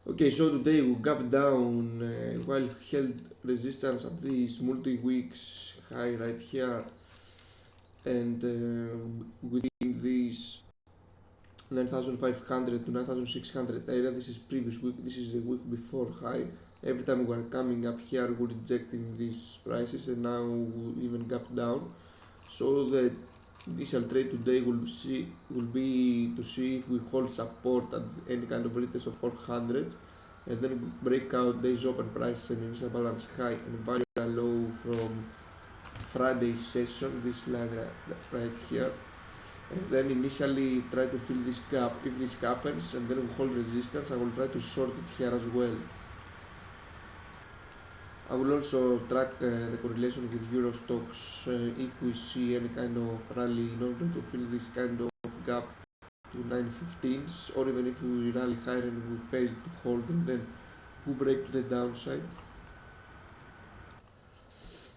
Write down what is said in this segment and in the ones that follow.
Okay, so today we gap down while held resistance at this multi-weeks high right here, and within this 9,500 to 9,600 area. This is previous week. This is the week before high. Every time we are coming up here, we're rejecting these prices, and now we even gap down. So the initial trade today will be to see if we hold support at any kind of retest of 400s, and then break out days open prices and initial balance high and value low from Friday session. This line right here, and then initially try to fill this gap. If this happens and then we hold resistance, I will try to short it here as well. I will also track the correlation with Euro stocks if we see any kind of rally in order to fill this kind of gap to 915s, or even if we rally higher and we fail to hold and then we break to the downside.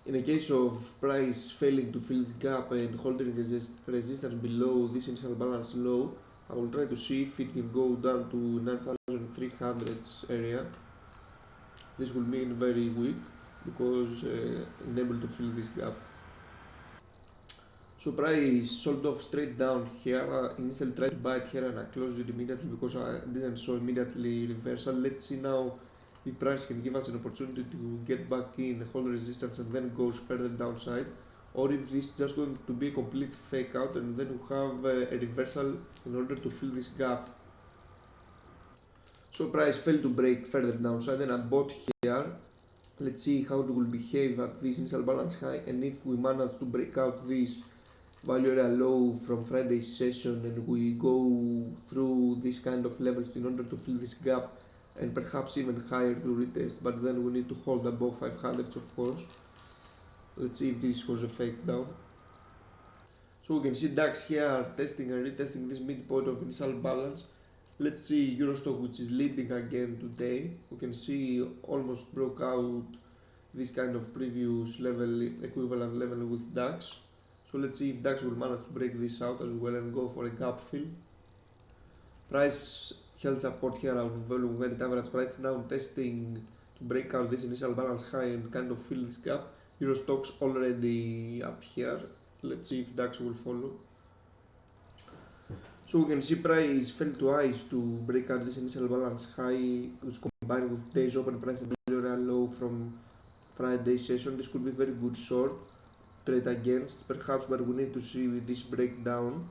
In a case of price failing to fill this gap and holding resistance below this initial balance low, I will try to see if it can go down to 9300s area. This will mean very weak because unable to fill this gap. So price sold off straight down here. Initially tried to buy it here and I closed it immediately because I didn't show immediately reversal. Let's see now if price can give us an opportunity to get back in, hold resistance and then goes further downside, or if this is just going to be a complete fake out and then we have a reversal in order to fill this gap. So price failed to break further downside and I bought here. Let's see how it will behave at this initial balance high, and if we manage to break out this value area low from Friday's session and we go through this kind of levels in order to fill this gap and perhaps even higher to retest, but then we need to hold above 500s of course. Let's see if this was a fake down. So we can see DAX here testing and retesting this midpoint of initial balance. Let's see Eurostock, which is leading again today. We can see almost broke out this kind of previous level, equivalent level with DAX. So let's see if DAX will manage to break this out as well and go for a gap fill. Price held support here on volume weighted average price, now testing to break out this initial balance high and kind of fill this gap. Euro stocks already up here. Let's see if DAX will follow. So we can see price fell twice to break out this initial balance high, which combined with days open price and value low from Friday session. This could be very good short trade against perhaps, but we need to see this breakdown.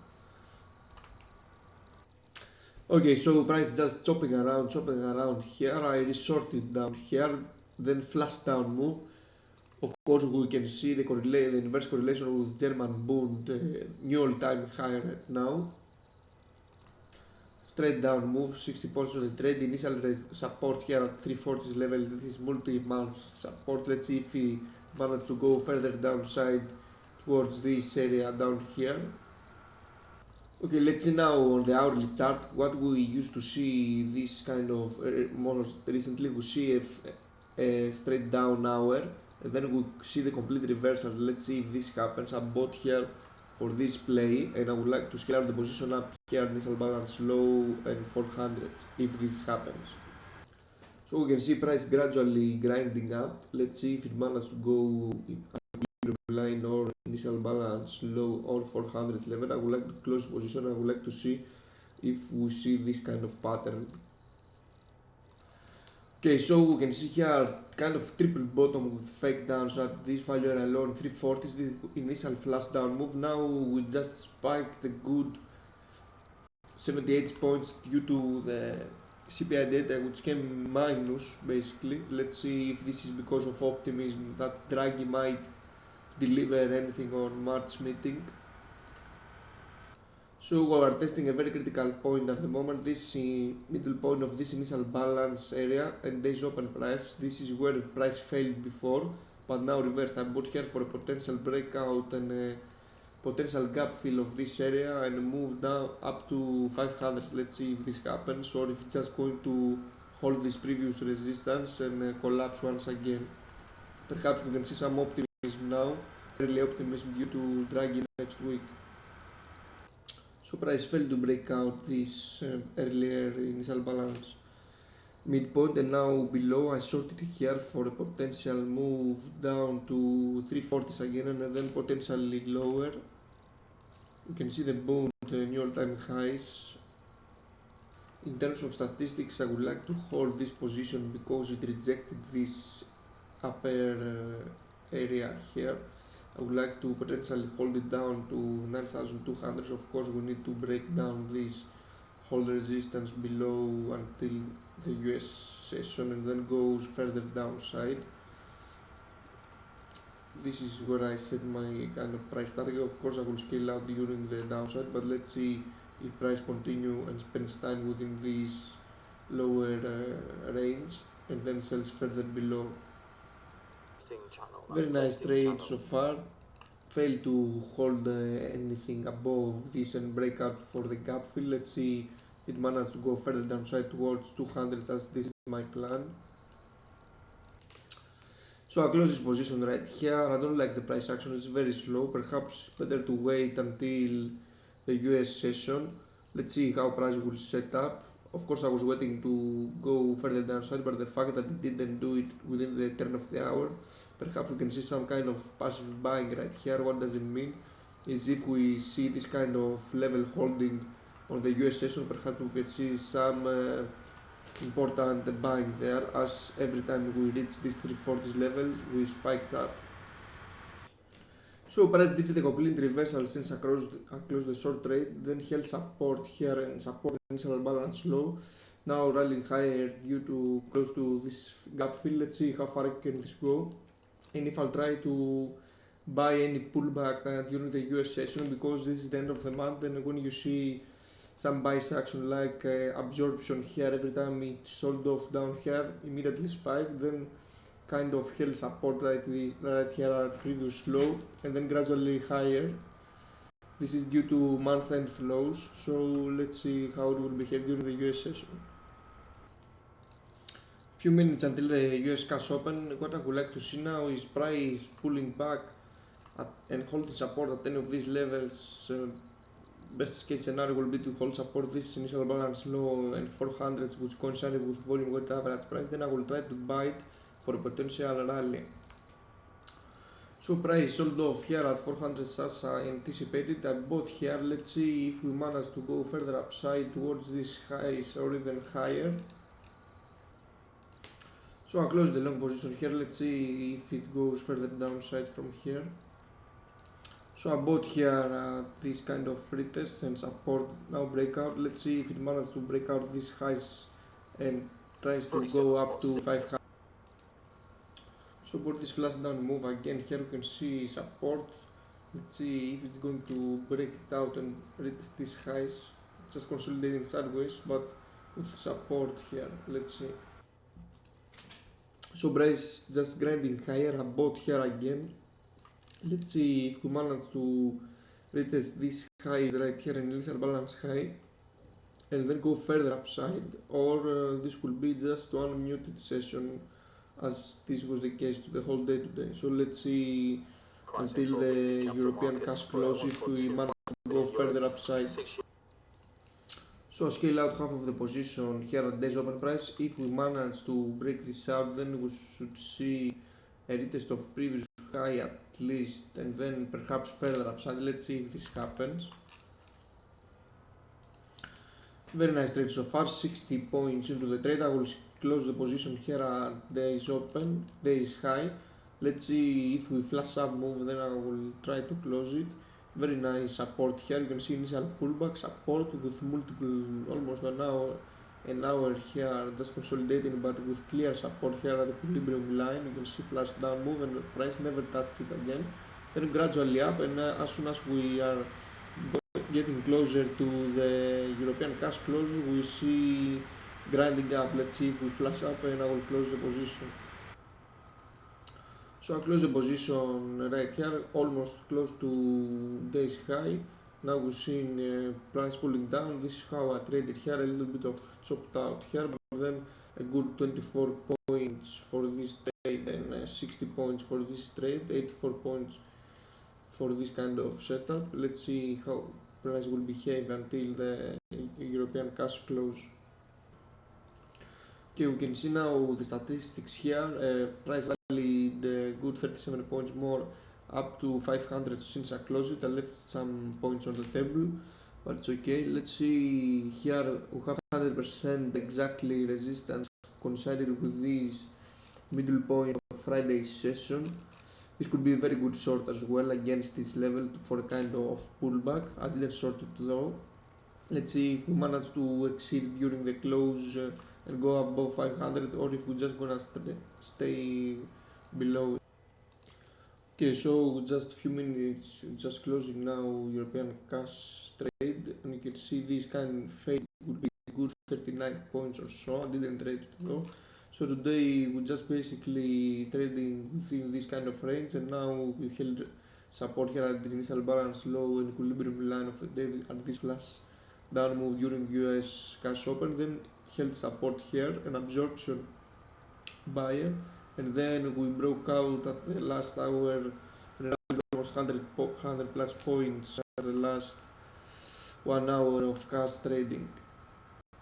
Okay, so price just chopping around here. I resorted down here, then flash down move. Of course, we can see the inverse correlation with German Bund, new all-time high right now. Straight down move, 60 points on the trade. Initial support here at 340s level. This is multi-month support. Let's see if he managed to go further downside towards this area down here. Okay, let's see now on the hourly chart what we used to see this kind of more recently. We see a straight down hour and then we see the complete reversal. Let's see if this happens. I'm bought here for this play and I would like to scale out the position up here, initial balance low and 400s if this happens. So we can see price gradually grinding up. Let's see if it manages to go in line or initial balance low or 400s level. I would like to close position. I would like to see if we see this kind of pattern. Okay, so we can see here kind of triple bottom with fake downs at this value area low 340s, the initial flash down move. Now we just spiked the good 78 points due to the CPI data, which came minus basically. Let's see if this is because of optimism that Draghi might deliver anything on March meeting. So we are testing a very critical point at the moment. This middle point of this initial balance area and days open price. This is where the price failed before, but now reversed. I bought here for a potential breakout and a potential gap fill of this area and move down up to 500. Let's see if this happens or if it's just going to hold this previous resistance and collapse once again. Perhaps we can see some optimism now, early optimism due to Draghi next week. So price failed to break out this earlier initial balance midpoint, and now below I shorted here for a potential move down to 340s again, and then potentially lower. You can see the boom, the new all-time highs. In terms of statistics, I would like to hold this position because it rejected this upper area here. I would like to potentially hold it down to 9,200. Of course, we need to break down this hold resistance below until the US session and then goes further downside. This is where I set my kind of price target. Of course, I will scale out during the downside, but let's see if price continue and spends time within this lower range and then sells further below. Very nice trade so far. Failed to hold anything above this and break out for the gap fill. Let's see if it managed to go further downside towards 200 as this is my plan. So I close this position right here. I don't like the price action, it's very slow. Perhaps better to wait until the US session. Let's see how price will set up. Of course, I was waiting to go further downside, but the fact that it didn't do it within the turn of the hour, perhaps we can see some kind of passive buying right here. What does it mean? Is if we see this kind of level holding on the US session, perhaps we can see some important buying there, as every time we reach these 340s levels, we spiked up. So price did the complete reversal since I closed the short trade, then held support here and support initial balance low. Now rallying higher due to close to this gap fill. Let's see how far can this go, and if I'll try to buy any pullback during the US session, because this is the end of the month, and when you see some buys action like absorption here, every time it sold off down here, immediately spiked, then kind of held support right here at previous low and then gradually higher. This is due to month-end flows, so let's see how it will behave during the US session. Few minutes until the US cash open. What I would like to see now is price pulling back and holding support at any of these levels. Best case scenario will be to hold support this initial balance low and 400s, which coincide with volume weighted average price. Then I will try to buy it for a potential rally. So price sold off here at 400 as I anticipated. I bought here. Let's see if we manage to go further upside towards these highs or even higher. So I close the long position here. Let's see if it goes further downside from here. So I bought here this kind of retest and support, now breakout. Let's see if it manages to break out these highs and tries to go up to 500. So for this flash down move again, here you can see support. Let's see if it's going to break it out and retest these highs. Just consolidating sideways, but with support here. Let's see. So price just grinding higher. I bought here again. Let's see if we manage to retest this high right here in initial balance high and then go further upside, or this could be just one muted session as this was the case to the whole day today. So let's see until the European cash close if we manage to go further upside. So scale out half of the position here at day's open price. If we manage to break this out, then we should see a retest of previous high at least, and then perhaps further upside. Let's see if this happens. Very nice trade so far, 60 points into the trade. I will close the position here at day's open, day's high. Let's see if we flash up move, then I will try to close it. Very nice support here. You can see initial pullback support with multiple, almost an hour here, just consolidating, but with clear support here at the equilibrium line. You can see flash down move and the price never touched it again. Then gradually up, and as soon as we are getting closer to the European cash close, we see grinding up. Let's see if we flash up, and I will close the position. So I close the position right here, almost close to day's high. Now we're seeing price pulling down. This is how I traded here, a little bit of chopped out here, but then a good 24 points for this trade and 60 points for this trade, 84 points for this kind of setup. Let's see how price will behave until the European cash close. Okay, we can see now the statistics here. Price rallied good 37 points more, up to 500 since I closed it. I left some points on the table, but it's okay. Let's see here. We have 100% exactly resistance coincided with this middle point of Friday's session. This could be a very good short as well against this level for a kind of pullback. I didn't short it though. Let's see if we manage to exceed during the close and go above 500, or if we're just gonna stay below. Okay, so just a few minutes, just closing now European cash trade, and you can see this kind of fade would be good 39 points or so. I didn't trade it though. So today we just basically trading within this kind of range, and now we held support here at the initial balance low and equilibrium line of the day at this flash down move during US cash open, then held support here, an absorption buyer, and then we broke out at the last hour and almost 100 plus points at the last 1 hour of cash trading.